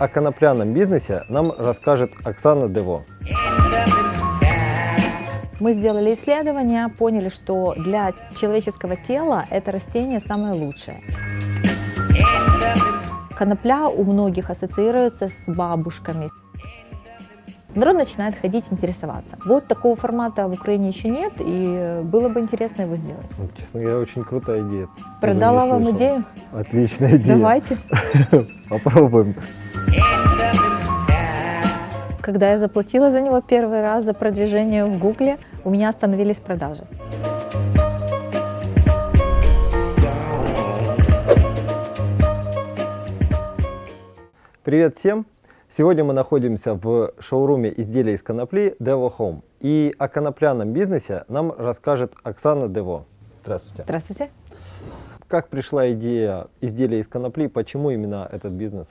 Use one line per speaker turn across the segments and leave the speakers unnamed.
о конопляном бизнесе нам расскажет Оксана Дево.
Мы сделали исследование, поняли, что для человеческого тела это растение самое лучшее. Конопля у многих ассоциируется с бабушками. Народ начинает ходить, интересоваться. Вот такого формата в Украине еще нет, и было бы интересно его сделать.
Честно говоря, очень крутая идея.
Продала вам идею?
Отличная идея.
Давайте.
Попробуем.
Когда я заплатила за него первый раз за продвижение в Гугле, у меня остановились продажи.
Привет всем! Сегодня мы находимся в шоуруме изделий из конопли Devo Home. И о конопляном бизнесе нам расскажет Оксана Дево. Здравствуйте.
Здравствуйте.
Как пришла идея изделия из конопли? Почему именно этот бизнес?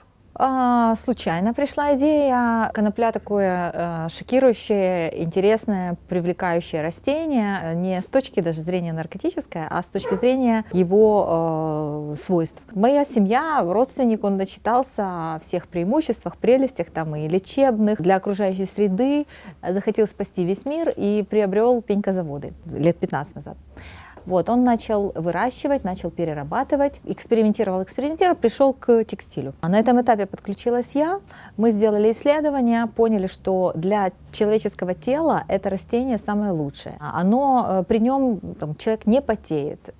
Случайно пришла идея. Конопля такое шокирующее, интересное, привлекающее растение, не с точки даже зрения наркотической, а с точки зрения его свойств. Моя семья, родственник, он начитался о всех преимуществах, прелестях там и лечебных для окружающей среды, захотел спасти весь мир и приобрел пенькозаводы лет 15 назад. Вот, он начал выращивать, начал перерабатывать, экспериментировал, пришел к текстилю. А на этом этапе подключилась я, мы сделали исследование, поняли, что для человеческого тела это растение самое лучшее. Оно, при нем человек не потеет,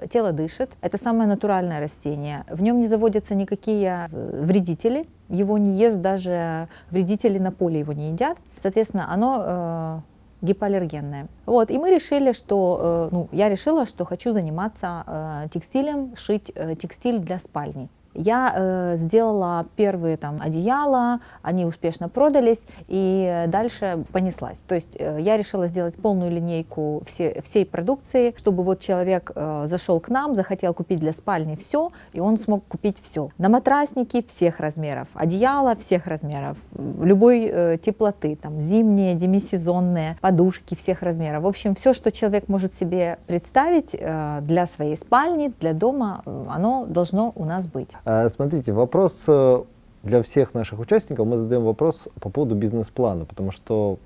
тело дышит, это самое натуральное растение, в нем не заводятся никакие вредители, его не ест даже вредители на поле, его не едят, соответственно, оно гипоаллергенная. Вот, и мы решили, что, я решила, что хочу заниматься текстилем, шить текстиль для спальни. Я сделала первые одеяла, они успешно продались, и дальше понеслась. То есть я решила сделать полную линейку всей продукции, чтобы вот человек зашел к нам, захотел купить для спальни все, и он смог купить все. На матрасники всех размеров, одеяла всех размеров, любой теплоты, зимние, демисезонные, подушки всех размеров. В общем, все, что человек может себе представить для своей спальни, для дома, оно должно у нас быть.
Смотрите, вопрос для всех наших участников, мы задаем вопрос по поводу бизнес-плана, потому что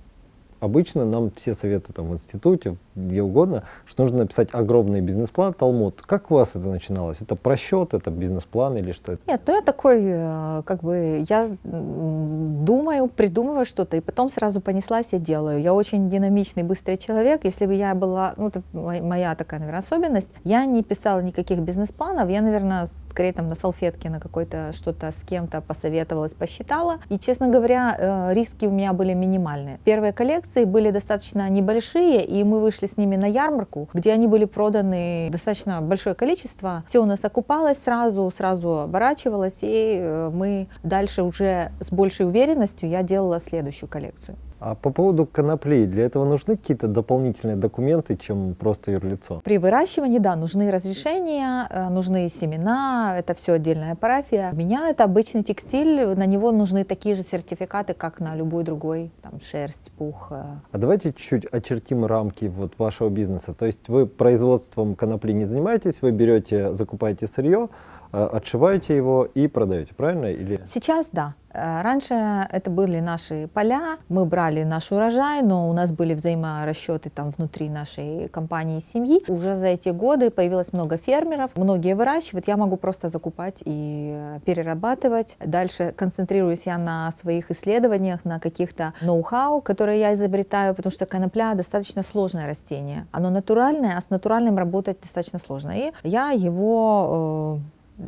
обычно нам все советуют в институте, где угодно, что нужно написать огромный бизнес-план, талмуд. Как у вас это начиналось? Это просчет, это бизнес-план или что это?
Нет, я такой, я думаю, придумываю что-то, и потом сразу понеслась и делаю. Я очень динамичный, быстрый человек. Если бы я была, это моя такая, наверное, особенность, я не писала никаких бизнес-планов, я, наверное, скорее на салфетке на какой-то что-то с кем-то посоветовалась, посчитала. И, честно говоря, риски у меня были минимальные. Первые коллекции были достаточно небольшие, и мы вышли с ними на ярмарку, где они были проданы достаточно большое количество. Все у нас окупалось сразу оборачивалось, и мы дальше уже с большей уверенностью я делала следующую коллекцию.
А по поводу конопли, для этого нужны какие-то дополнительные документы, чем просто юрлицо?
При выращивании, да, нужны разрешения, нужны семена, это все отдельная парафия. У меня это обычный текстиль, на него нужны такие же сертификаты, как на любой другой, шерсть, пух.
А давайте чуть-чуть очертим рамки вашего бизнеса. То есть вы производством конопли не занимаетесь, вы берете, закупаете сырье, отшиваете его и продаете, правильно? Или...
Сейчас да. Раньше это были наши поля, мы брали наш урожай, но у нас были взаиморасчеты внутри нашей компании и семьи. Уже за эти годы появилось много фермеров, многие выращивают, я могу просто закупать и перерабатывать. Дальше концентрируюсь я на своих исследованиях, на каких-то ноу-хау, которые я изобретаю, потому что конопля достаточно сложное растение. Оно натуральное, а с натуральным работать достаточно сложно. И я его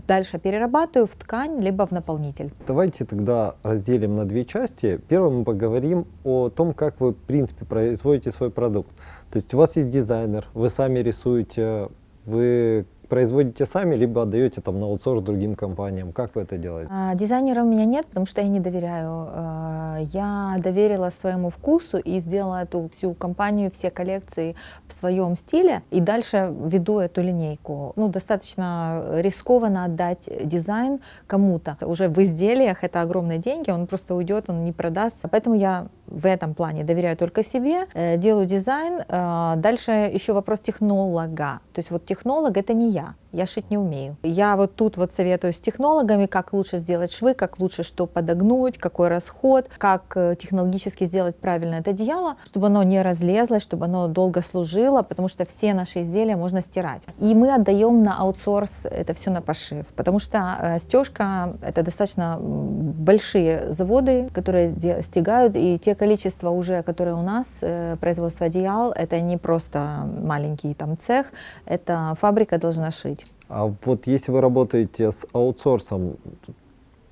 дальше перерабатываю в ткань, либо в наполнитель.
Давайте тогда разделим на две части. Первым мы поговорим о том, как вы, в принципе, производите свой продукт. То есть у вас есть дизайнер, вы сами рисуете, вы производите сами, либо отдаете на аутсорс другим компаниям. Как вы это делаете?
Дизайнера у меня нет, потому что я не доверяю. Я доверила своему вкусу и сделала эту всю компанию, все коллекции в своем стиле. И дальше веду эту линейку. Достаточно рискованно отдать дизайн кому-то. Уже в изделиях это огромные деньги, он просто уйдет, он не продастся. Поэтому я в этом плане доверяю только себе, делаю дизайн. Дальше еще вопрос технолога. То есть технолог — это не я. я шить не умею. Я вот тут вот советую с технологами, как лучше сделать швы, как лучше что подогнуть, какой расход, как технологически сделать правильно это одеяло, чтобы оно не разлезлось, чтобы оно долго служило, потому что все наши изделия можно стирать. И мы отдаем на аутсорс это все на пошив, потому что стежка — это достаточно большие заводы, которые стягают, и те количества уже, которые у нас, производство одеял, это не просто маленький там цех, это фабрика должна шить.
А вот если вы работаете с аутсорсом,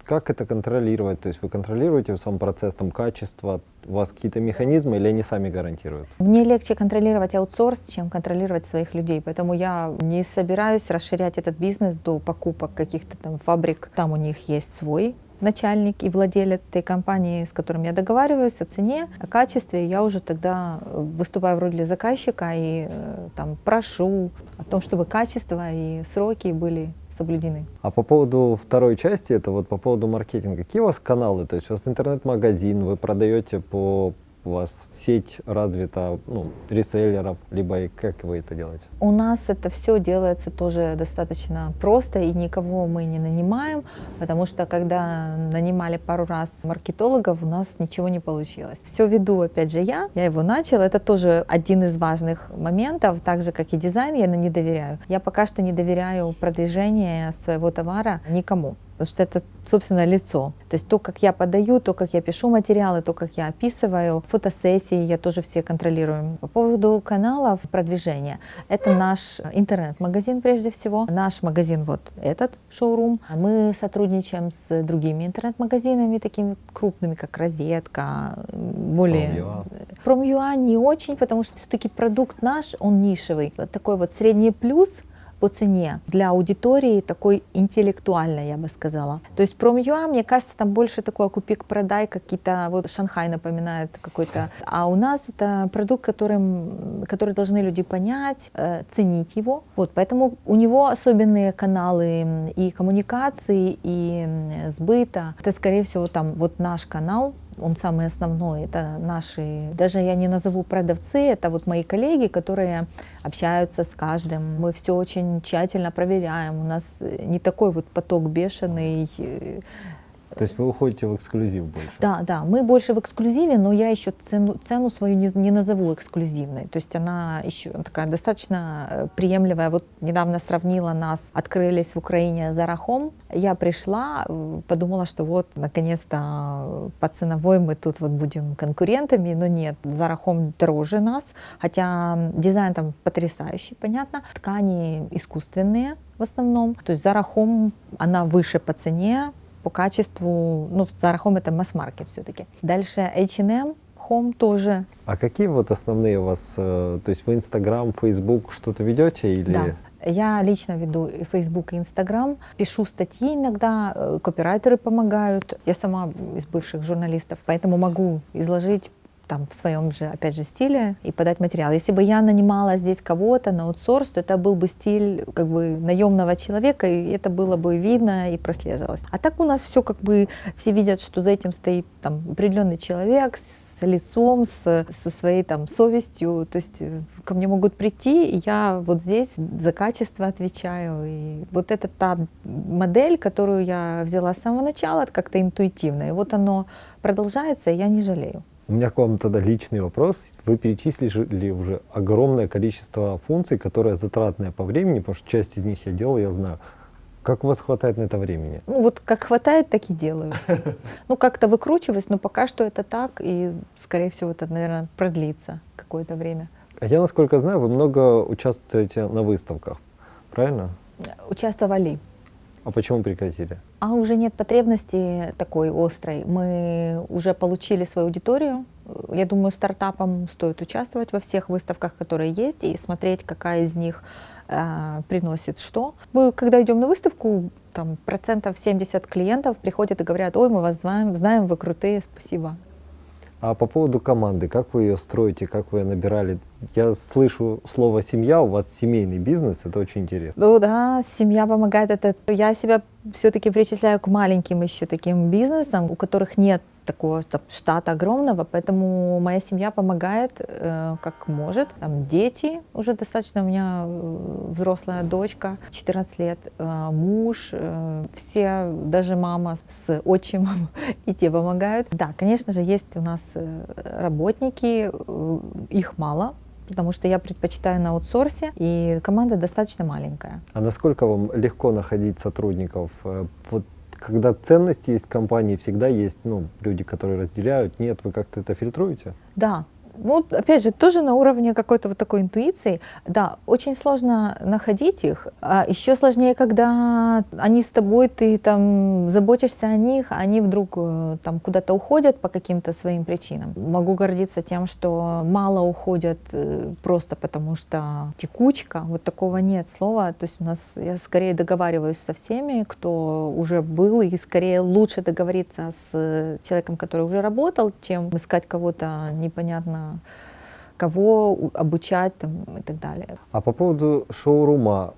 как это контролировать? То есть вы контролируете сам процесс, там, качество, у вас какие-то механизмы или они сами гарантируют?
Мне легче контролировать аутсорс, чем контролировать своих людей, поэтому я не собираюсь расширять этот бизнес до покупок каких-то там фабрик. Там у них есть свой начальник и владелец этой компании, с которым я договариваюсь о цене, о качестве. Я уже тогда выступаю в роли заказчика и там прошу о том, чтобы качество и сроки были соблюдены.
А по поводу второй части, это вот по поводу маркетинга. Какие у вас каналы? То есть у вас интернет-магазин, вы продаете у вас сеть развита, ну, реселлеров, либо и как вы это делаете?
У нас это все делается тоже достаточно просто, и никого мы не нанимаем, потому что когда нанимали пару раз маркетологов, у нас ничего не получилось. Все веду, опять же, я его начала, это тоже один из важных моментов, так же, как и дизайн, я не доверяю. Я пока что не доверяю продвижение своего товара никому. Потому что это, собственно, лицо. То есть то, как я подаю, то, как я пишу материалы, то, как я описываю, фотосессии я тоже все контролирую. По поводу каналов продвижения, это наш интернет-магазин прежде всего. Наш магазин, вот этот шоурум. Мы сотрудничаем с другими интернет-магазинами, такими крупными, как Розетка, более... Prom.ua не очень, потому что все-таки продукт наш, он нишевый. Такой вот средний плюс по цене для аудитории такой интеллектуальной, я бы сказала. То есть Prom.ua, мне кажется, там больше такой купи-продай, какие-то, вот Шанхай напоминает какой-то. А у нас это продукт, который должны люди понять, ценить его. Вот, поэтому у него особенные каналы и коммуникации, и сбыта. Это, скорее всего, там вот наш канал, он самый основной, это наши, даже я не назову продавцы, это вот мои коллеги, которые общаются с каждым. Мы все очень тщательно проверяем, у нас не такой вот поток бешеный.
То есть вы уходите в эксклюзив больше?
Да, мы больше в эксклюзиве, но я еще цену свою не назову эксклюзивной. То есть она еще такая достаточно приемлемая. Вот недавно сравнила нас, открылись в Украине Zara Home. Я пришла, подумала, что вот наконец-то по ценовой мы тут вот будем конкурентами, но нет, Zara Home дороже нас, хотя дизайн там потрясающий, понятно. Ткани искусственные в основном. То есть Zara Home, она выше по цене, по качеству, ну, Zara Home это масс-маркет все-таки. Дальше H&M Home тоже.
А какие вот основные у вас, то есть вы Инстаграм, Фейсбук что-то ведете или?
Да. Я лично веду и Facebook, и Instagram, пишу статьи иногда, копирайтеры помогают. Я сама из бывших журналистов, поэтому могу изложить там в своем же, опять же, стиле и подать материал. Если бы я нанимала здесь кого-то на аутсорс, то это был бы стиль как бы наемного человека, и это было бы видно и прослеживалось. А так у нас все как бы, все видят, что за этим стоит там определенный человек с лицом, со своей там совестью. То есть ко мне могут прийти, и я вот здесь за качество отвечаю. И вот это та модель, которую я взяла с самого начала, как-то интуитивно. И вот оно продолжается, и я не жалею.
У меня к вам тогда личный вопрос. Вы перечислили уже огромное количество функций, которые затратные по времени, потому что часть из них я делал, я знаю. Как у вас хватает на это времени?
Ну вот как хватает, так и делаю. Ну как-то выкручиваюсь, но пока что это так, и скорее всего это, наверное, продлится какое-то время.
А я, насколько знаю, вы много участвуете на выставках, правильно?
Участвовали.
А почему прекратили?
А уже нет потребности такой острой. Мы уже получили свою аудиторию. Я думаю, стартапам стоит участвовать во всех выставках, которые есть, и смотреть, какая из них приносит что. Мы, когда идем на выставку, там 70% клиентов приходят и говорят: ой, мы вас знаем, вы крутые, спасибо.
А по поводу команды, как вы ее строите, как вы ее набирали? Я слышу слово «семья», у вас семейный бизнес, это очень интересно.
Ну да, семья помогает. Я себя все-таки причисляю к маленьким еще таким бизнесам, у которых нет такого там штата огромного, поэтому моя семья помогает как может. Там дети уже достаточно, у меня взрослая дочка, 14 лет, муж, все, даже мама с отчимом, и те помогают. Да, конечно же, есть у нас работники, их мало, потому что я предпочитаю на аутсорсе, и команда достаточно маленькая.
А насколько вам легко находить сотрудников? Вот когда ценности есть в компании, всегда есть люди, которые разделяют. Нет, вы как-то это фильтруете?
Да. Ну, опять же, тоже на уровне какой-то вот такой интуиции. Да, очень сложно находить их. А еще сложнее, когда они с тобой, ты там заботишься о них, а они вдруг там куда-то уходят по каким-то своим причинам. Могу гордиться тем, что мало уходят просто потому, что текучка. Вот такого нет слова. То есть у нас, я скорее договариваюсь со всеми, кто уже был, и скорее лучше договориться с человеком, который уже работал, чем искать кого-то непонятно кого обучать там, и так далее.
А по поводу шоурума,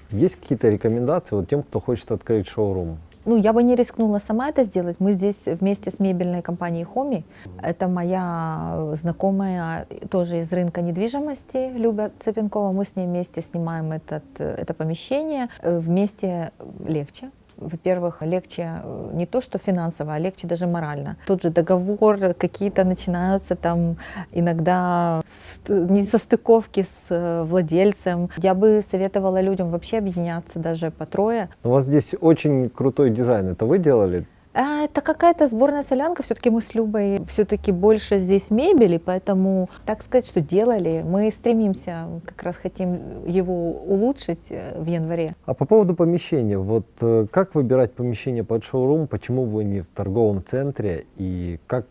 есть какие-то рекомендации вот тем, кто хочет открыть шоурум?
Ну, я бы не рискнула сама это сделать. Мы здесь вместе с мебельной компанией Хоми. Это моя знакомая тоже из рынка недвижимости, Люба Цепенкова. Мы с ней вместе снимаем это помещение. Вместе легче. Во-первых, легче не то, что финансово, а легче даже морально. Тут же договор, какие-то начинаются там иногда несостыковки с владельцем. Я бы советовала людям вообще объединяться даже по трое.
У вас здесь очень крутой дизайн. Это вы делали?
Это какая-то сборная солянка. Все-таки мы с Любой все-таки больше здесь мебели, поэтому, так сказать, что делали. Мы стремимся, как раз хотим его улучшить в январе.
А по поводу помещения, вот как выбирать помещение под шоурум, почему вы не в торговом центре и как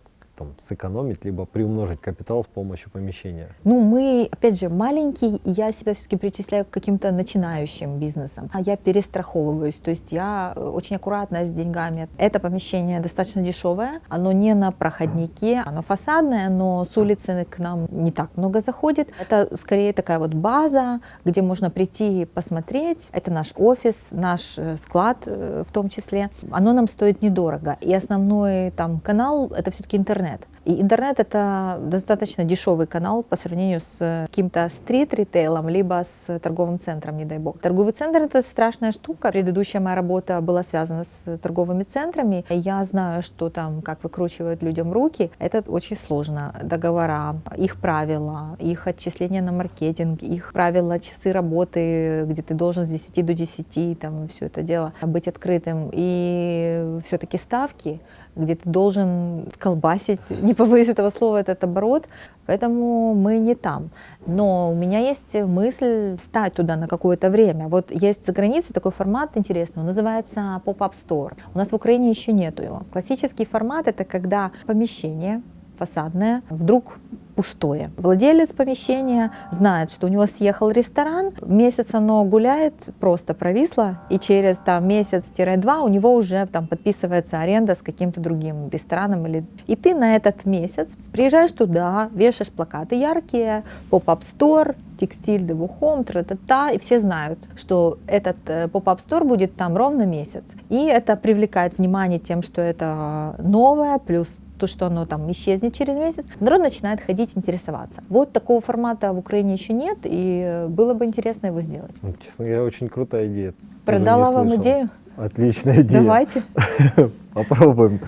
сэкономить, либо приумножить капитал с помощью помещения?
Ну, мы, опять же, маленький, и я себя все-таки причисляю к каким-то начинающим бизнесам, а я перестраховываюсь, то есть я очень аккуратна с деньгами. Это помещение достаточно дешевое, оно не на проходнике, оно фасадное, но с улицы к нам не так много заходит. Это скорее такая вот база, где можно прийти и посмотреть. Это наш офис, наш склад в том числе. Оно нам стоит недорого, и основной там канал — это все-таки интернет. И интернет — это достаточно дешевый канал по сравнению с каким-то стрит-ритейлом, либо с торговым центром, не дай бог. Торговый центр — это страшная штука. Предыдущая моя работа была связана с торговыми центрами. Я знаю, что там, как выкручивают людям руки. Это очень сложно. Договора, их правила, их отчисления на маркетинг, их правила, часы работы, где ты должен с 10 до 10, там, все это дело, быть открытым. И все-таки ставки, где ты должен колбасить, не побоюсь этого слова, этот оборот, поэтому мы не там. Но у меня есть мысль встать туда на какое-то время. Вот есть за границей такой формат интересный, он называется Pop-up Store. У нас в Украине еще нету его. Классический формат — это когда помещение фасадное вдруг пустое. Владелец помещения знает, что у него съехал ресторан, месяц оно гуляет, просто провисло, и через там месяц-два у него уже там подписывается аренда с каким-то другим рестораном. И ты на этот месяц приезжаешь туда, вешаешь плакаты яркие, поп-ап стор, текстиль, девухом, тра-та-та, и все знают, что этот поп-ап стор будет там ровно месяц. И это привлекает внимание тем, что это новое, плюс то, что оно там исчезнет через месяц, народ начинает ходить, интересоваться. Вот такого формата в Украине еще нет, и было бы интересно его сделать.
Честно говоря, очень крутая идея.
Продала вам идею?
Отличная идея.
Давайте.
Попробуем.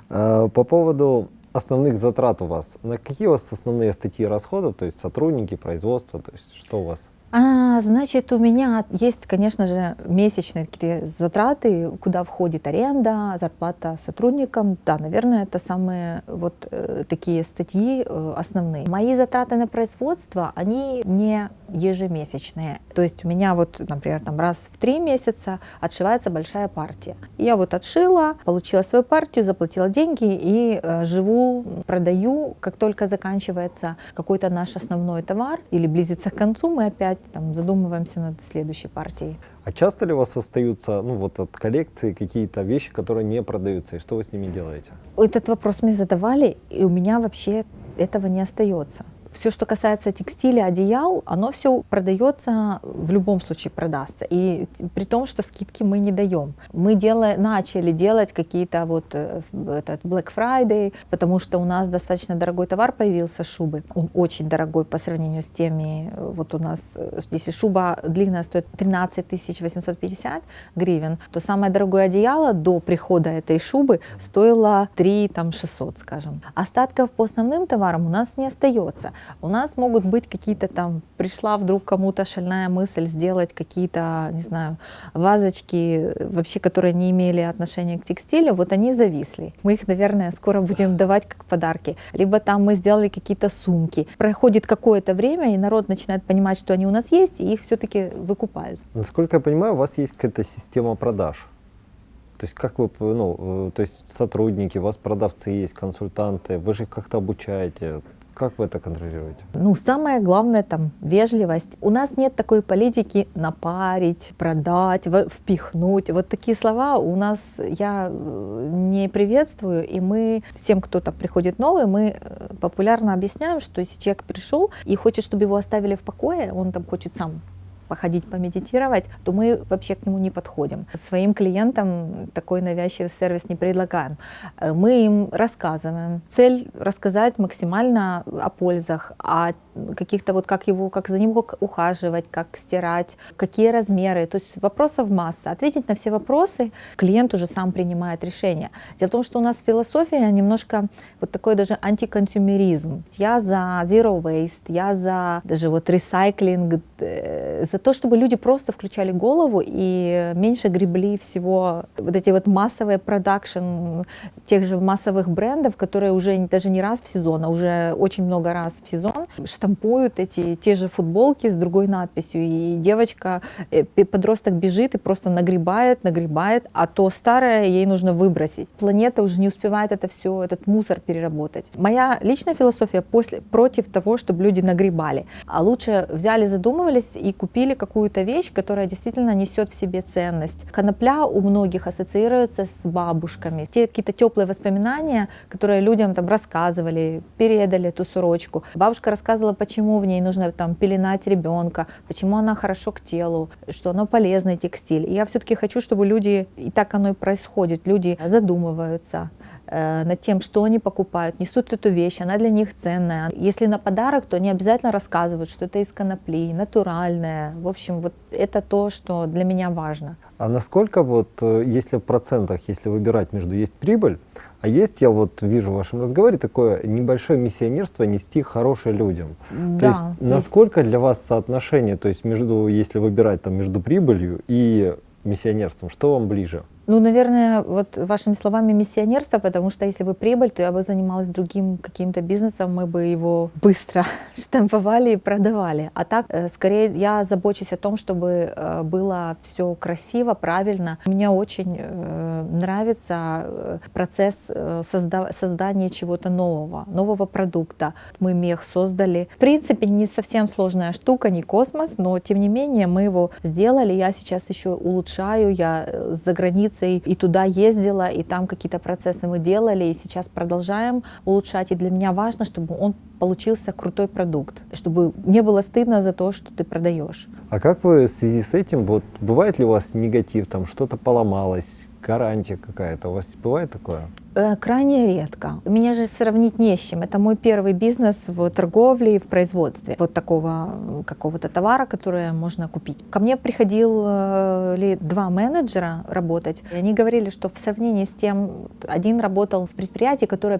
По поводу основных затрат у вас. На какие у вас основные статьи расходов, то есть сотрудники, производство, то есть что у вас?
Значит, у меня есть, конечно же, месячные какие-то затраты, куда входит аренда, зарплата сотрудникам. Да, наверное, это самые вот такие статьи основные. Мои затраты на производство, они не ежемесячные. То есть у меня вот, например, там раз в 3 месяца отшивается большая партия. Я вот отшила, получила свою партию, заплатила деньги и живу, продаю. Как только заканчивается какой-то наш основной товар или близится к концу, мы опять там задумываемся над следующей партией.
А часто ли у вас остаются вот от коллекции какие-то вещи, которые не продаются, и что вы с ними делаете?
Этот вопрос мне задавали, и у меня вообще этого не остается. все, что касается текстиля, одеял, оно все продается, в любом случае продастся. И при том, что скидки мы не даем. Мы начали делать какие-то вот этот Black Friday, потому что у нас достаточно дорогой товар появился, шубы. Он очень дорогой по сравнению с теми, вот у нас, если шуба длинная стоит 13 850 гривен, то самое дорогое одеяло до прихода этой шубы стоило 3 600, скажем. Остатков по основным товарам у нас не остается. У нас могут быть какие-то там, пришла вдруг кому-то шальная мысль сделать какие-то, не знаю, вазочки, вообще, которые не имели отношения к текстилю, вот они зависли. Мы их, наверное, скоро будем давать как подарки. Либо там мы сделали какие-то сумки. Проходит какое-то время, и народ начинает понимать, что они у нас есть, и их все-таки выкупают.
Насколько я понимаю, у вас есть какая-то система продаж. То есть как вы, то есть сотрудники, у вас продавцы есть, консультанты, вы же их как-то обучаете. Как вы это контролируете?
Самое главное там вежливость. У нас нет такой политики напарить, продать, впихнуть. Вот такие слова у нас я не приветствую, и мы всем, кто там приходит новый, мы популярно объясняем, что если человек пришел и хочет, чтобы его оставили в покое, он там хочет сам походить, помедитировать, то мы вообще к нему не подходим. Своим клиентам такой навязчивый сервис не предлагаем. Мы им рассказываем. Цель рассказать максимально о пользах, о каких-то вот как за ним ухаживать, как стирать, какие размеры. То есть вопросов масса. Ответить на все вопросы клиент уже сам принимает решение. Дело в том, что у нас философия немножко вот такой даже антиконсюмеризм. Я за zero waste, я за даже вот ресайклинг, за то, чтобы люди просто включали голову и меньше гребли всего вот эти вот массовые продакшн тех же массовых брендов, которые уже даже не раз в сезон, а уже очень много раз в сезон штампуют те же футболки с другой надписью. И девочка, подросток бежит и просто нагребает, а то старое ей нужно выбросить. Планета уже не успевает это все, этот мусор переработать. Моя личная философия против того, чтобы люди нагребали. А лучше взяли, задумывались и купили какую-то вещь, которая действительно несет в себе ценность. Конопля у многих ассоциируется с бабушками. Те какие-то теплые воспоминания, которые людям там рассказывали, передали эту сорочку. Бабушка рассказывала, почему в ней нужно там пеленать ребенка, почему она хорошо к телу, что она полезный текстиль. И я все-таки хочу, чтобы люди, и так оно и происходит, люди задумываются над тем, что они покупают, несут эту вещь, она для них ценная. Если на подарок, то они обязательно рассказывают, что это из конопли, натуральное. В общем, вот это то, что для меня важно.
А насколько если в процентах, если выбирать между есть прибыль, а есть, я вот вижу в вашем разговоре, такое небольшое миссионерство нести хорошее людям.
Да,
то есть насколько для вас соотношение, то есть если выбирать там между прибылью и миссионерством, что вам ближе?
Наверное, вот вашими словами миссионерство, потому что если бы прибыль, то я бы занималась другим каким-то бизнесом, мы бы его быстро штамповали и продавали. А так, скорее, я забочусь о том, чтобы было все красиво, правильно. Мне очень нравится процесс создания чего-то нового продукта. Мы мех создали. В принципе, не совсем сложная штука, не космос, но тем не менее мы его сделали. Я сейчас еще улучшаю, я за границей и туда ездила, и там какие-то процессы мы делали, и сейчас продолжаем улучшать. И для меня важно, чтобы он получился крутой продукт, чтобы не было стыдно за то, что ты продаешь.
А как вы в связи с этим, бывает ли у вас негатив, там что-то поломалось, гарантия какая-то, у вас бывает такое?
Крайне редко. Меня же сравнить не с чем. Это мой первый бизнес в торговле и в производстве вот такого какого-то товара, который можно купить. Ко мне приходили 2 менеджера работать, и они говорили, что в сравнении с тем, один работал в предприятии, которое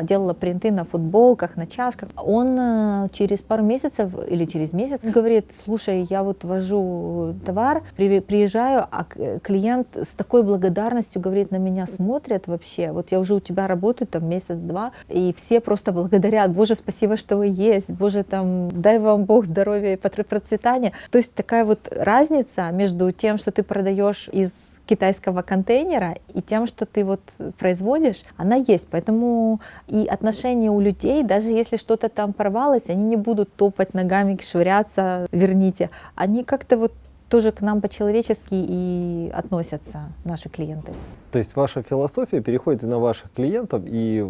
делала принты на футболках, на чашках. Он через пару месяцев или через месяц говорит: слушай, я вот вожу товар, приезжаю, а клиент с такой благодарностью говорит, на меня смотрят вообще. Вот я уже у тебя работаю там месяц-два, и все просто благодарят: Боже, спасибо, что вы есть, Боже, там, дай вам Бог здоровья и процветания. То есть такая вот разница между тем, что ты продаешь из китайского контейнера, и тем, что ты вот производишь, она есть. Поэтому и отношения у людей, даже если что-то там порвалось, они не будут топать ногами, швыряться, верните. Они как-то вот тоже к нам по-человечески и относятся, наши клиенты.
То есть ваша философия переходит и на ваших клиентов, и...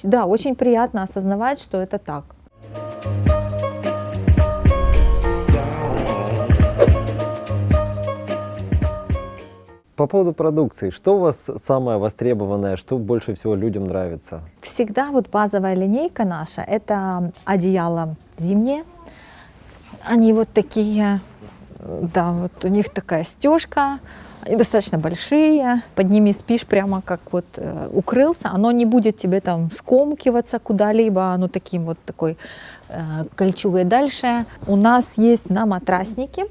Да, очень приятно осознавать, что это так.
по поводу продукции, что у вас самое востребованное, что больше всего людям нравится?
Всегда вот базовая линейка наша — это одеяло зимнее. Они вот такие, да, вот у них такая стежка, они достаточно большие, под ними спишь прямо как вот укрылся, оно не будет тебе там скомкиваться куда-либо, оно таким вот такой кольчугой. Дальше у нас есть на матраснике.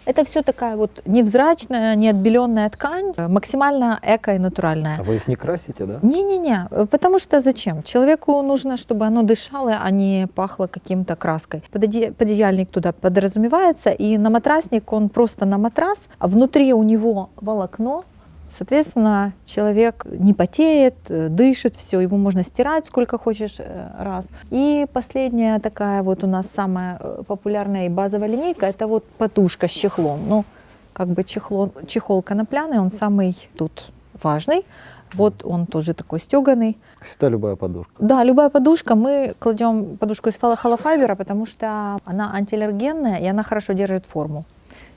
Это все такая вот невзрачная, неотбеленная ткань, максимально эко и натуральная.
А вы их не красите, да?
Не-не-не, потому что зачем? Человеку нужно, чтобы оно дышало, а не пахло каким-то краской. Пододеяльник туда подразумевается, и на матрасник он просто на матрас, а внутри у него волокно. Соответственно, человек не потеет, дышит, все, его можно стирать сколько хочешь раз. И последняя такая вот у нас самая популярная и базовая линейка — это вот подушка с чехлом. Ну, как бы чехол конопляный, он самый тут важный. Вот он тоже такой стеганый.
Сюда любая подушка.
Да, любая подушка. Мы кладем подушку из холофайбера, потому что она антиаллергенная, и она хорошо держит форму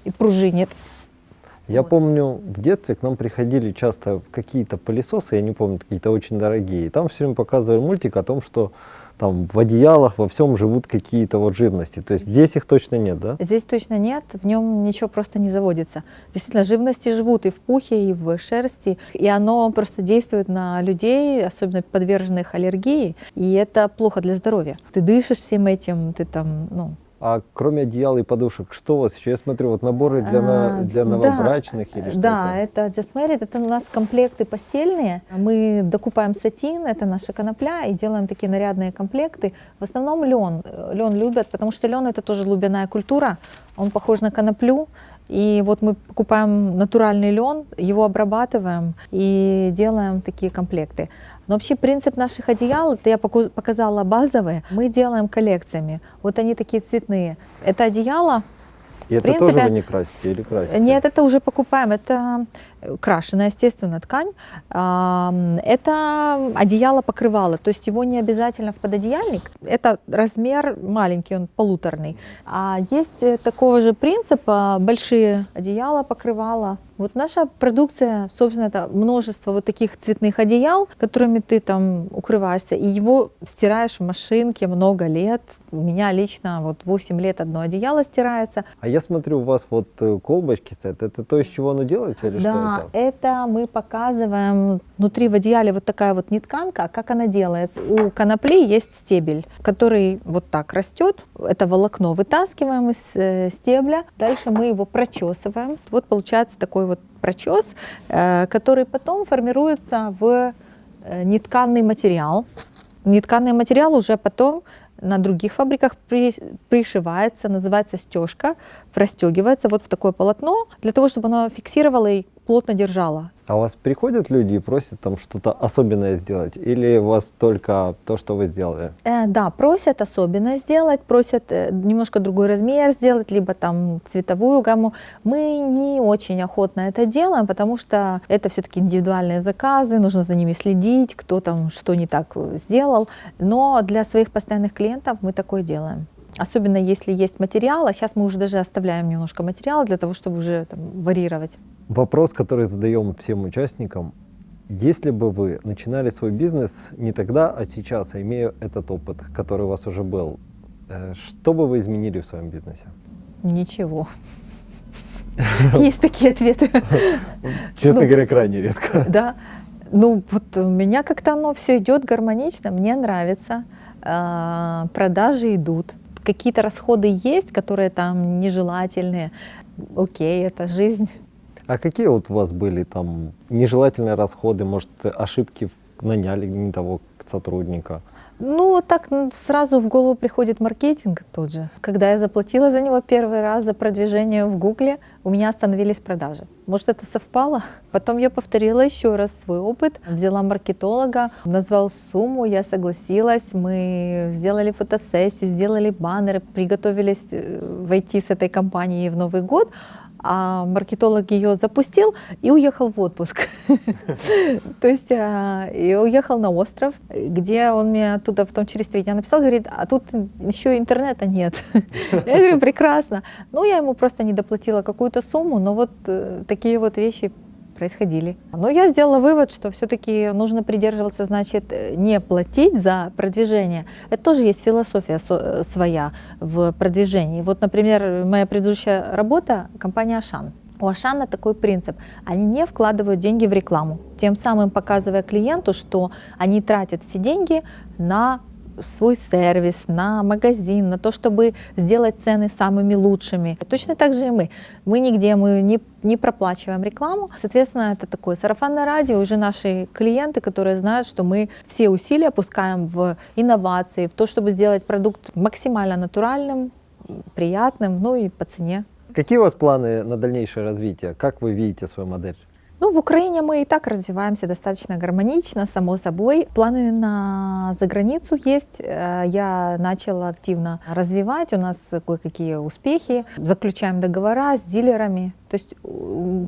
и пружинит.
Я
Вот.
помню, в детстве к нам приходили часто какие-то пылесосы, я не помню, какие-то очень дорогие. И там все время показывали мультик о том, что там в одеялах во всем живут какие-то вот живности. То есть здесь их точно нет, да?
Здесь точно нет, в нем ничего просто не заводится. Действительно, живности живут и в пухе, и в шерсти, и оно просто действует на людей, особенно подверженных аллергии, и это плохо для здоровья. Ты дышишь всем этим, ты там, ну...
А кроме одеял и подушек, что у вас еще? Я смотрю, вот наборы для новобрачных или что-то.
Да, это Just Married, это у нас комплекты постельные. Мы докупаем сатин, это наша конопля, и делаем такие нарядные комплекты. В основном лен. Лен любят, потому что лен — это тоже лубяная культура, он похож на коноплю. И вот мы покупаем натуральный лен, его обрабатываем и делаем такие комплекты. Но вообще принцип наших одеял, это я показала базовые, мы делаем коллекциями. Вот они такие цветные. Это одеяло.
И это тоже вы не красите или красите?
Нет, это уже покупаем. Это крашеная, естественно, ткань. Это одеяло-покрывало, то есть его не обязательно в пододеяльник. Это размер маленький, он полуторный. А есть такого же принципа большие одеяла-покрывала. Вот наша продукция, собственно, это множество вот таких цветных одеял, которыми ты там укрываешься, и его стираешь в машинке много лет. У меня лично вот 8 лет одно одеяло стирается.
А я смотрю, у вас вот колбочки стоят. Это то, из чего оно делается или что
Да,
это?
это мы показываем внутри в одеяле вот такая вот нитканка, как она делается. У конопли есть стебель, который вот так растет. Это волокно вытаскиваем из стебля. Дальше мы его прочесываем. Вот получается такой вот прочес, который потом формируется в нетканный материал. Нетканный материал уже потом на других фабриках пришивается, называется стежка, простегивается вот в такое полотно, для того, чтобы оно фиксировало и плотно держало.
А у вас приходят люди и просят там что-то особенное сделать? Или у вас только то, что вы сделали?
Да, просят особенно сделать, просят немножко другой размер сделать, либо там цветовую гамму. Мы не очень охотно это делаем, потому что это все-таки индивидуальные заказы, нужно за ними следить, кто там что не так сделал. Но для своих постоянных клиентов мы такое делаем. Особенно если есть материал, а сейчас мы уже даже оставляем немножко материала для того, чтобы уже там варьировать.
Вопрос, который задаем всем участникам. Если бы вы начинали свой бизнес не тогда, а сейчас, имея этот опыт, который у вас уже был, что бы вы изменили в своем бизнесе?
Ничего. Есть такие ответы.
Честно говоря, крайне редко.
Да. Ну, вот у меня как-то оно все идет гармонично, мне нравится. Продажи идут. Какие-то расходы есть, которые там нежелательные. Окей, это жизнь.
А какие вот у вас были там нежелательные расходы, может, ошибки наняли не того сотрудника?
Ну, вот так сразу в голову приходит маркетинг тот же. Когда я заплатила за него первый раз за продвижение в Гугле, у меня остановились продажи. Может, это совпало? Потом я повторила еще раз свой опыт, взяла маркетолога, назвал сумму, я согласилась, мы сделали фотосессию, сделали баннеры, приготовились войти с этой компанией в Новый год. А маркетолог ее запустил и уехал в отпуск. То есть и уехал на остров, где он мне оттуда потом через 3 дня написал, говорит, а тут еще интернета нет. Я говорю, прекрасно. Ну, я ему просто не доплатила какую-то сумму, но вот такие вот вещи происходили. Но я сделала вывод, что все-таки нужно придерживаться, значит, не платить за продвижение. Это тоже есть философия своя в продвижении. Вот, например, моя предыдущая работа, компания Ашан. У Ашана такой принцип. Они не вкладывают деньги в рекламу, тем самым показывая клиенту, что они тратят все деньги на свой сервис, на магазин, на то, чтобы сделать цены самыми лучшими. Точно так же и мы. Мы нигде не проплачиваем рекламу. Соответственно, это такое сарафанное радио. Уже наши клиенты, которые знают, что мы все усилия опускаем в инновации, в то, чтобы сделать продукт максимально натуральным, приятным, ну и по цене.
Какие у вас планы на дальнейшее развитие? Как вы видите свою модель?
Ну, в Украине мы и так развиваемся достаточно гармонично, само собой. Планы на заграницу есть. Я начала активно развивать. У нас кое-какие успехи. Заключаем договора с дилерами. То есть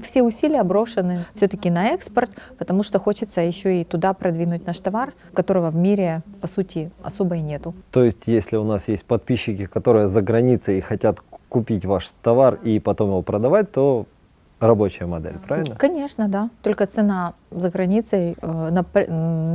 все усилия брошены все-таки на экспорт, потому что хочется еще и туда продвинуть наш товар, которого в мире, по сути, особо и нету.
То есть, если у нас есть подписчики, которые за границей и хотят купить ваш товар и потом его продавать, то рабочая модель, правильно?
Конечно, да. Только цена за границей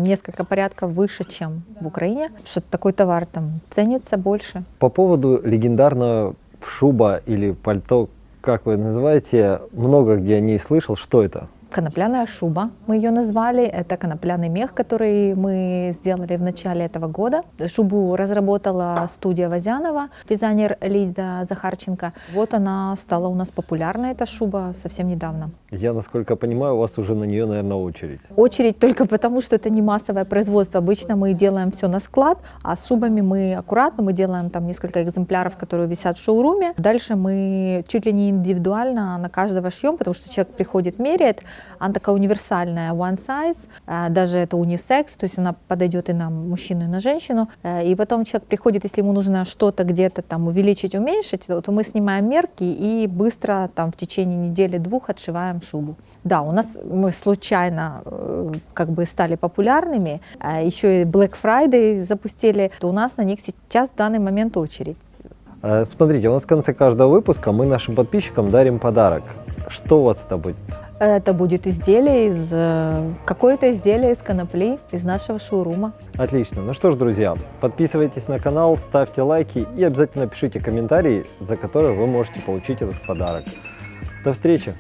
несколько порядков выше, чем в Украине. Что такой товар там ценится больше.
По поводу легендарного шуба или пальто, как вы называете, много где о ней слышал. Что это?
Конопляная шуба, мы ее назвали. Это конопляный мех, который мы сделали в начале этого года. Шубу разработала студия Возянова, дизайнер Лида Захарченко. Вот она стала у нас популярной, эта шуба, совсем недавно.
Я, насколько понимаю, у вас уже на нее, наверное, очередь.
Очередь только потому, что это не массовое производство. Обычно мы делаем все на склад, а с шубами мы аккуратно, мы делаем там несколько экземпляров, которые висят в шоуруме. Дальше мы чуть ли не индивидуально на каждого шьем, потому что человек приходит, меряет. Она такая универсальная, one size, даже это унисекс, то есть она подойдет и на мужчину, и на женщину. И потом человек приходит, если ему нужно что-то где-то там увеличить, уменьшить, то мы снимаем мерки и быстро там в течение недели-двух отшиваем шубу. Да, у нас мы случайно как бы стали популярными, еще и Black Friday запустили, то у нас на них сейчас в данный момент очередь.
Смотрите, у нас в конце каждого выпуска мы нашим подписчикам дарим подарок. Что у вас это будет?
Это будет какое-то изделие из конопли, из нашего шоурума.
Отлично. Ну что ж, друзья, подписывайтесь на канал, ставьте лайки и обязательно пишите комментарии, за которые вы можете получить этот подарок. До встречи!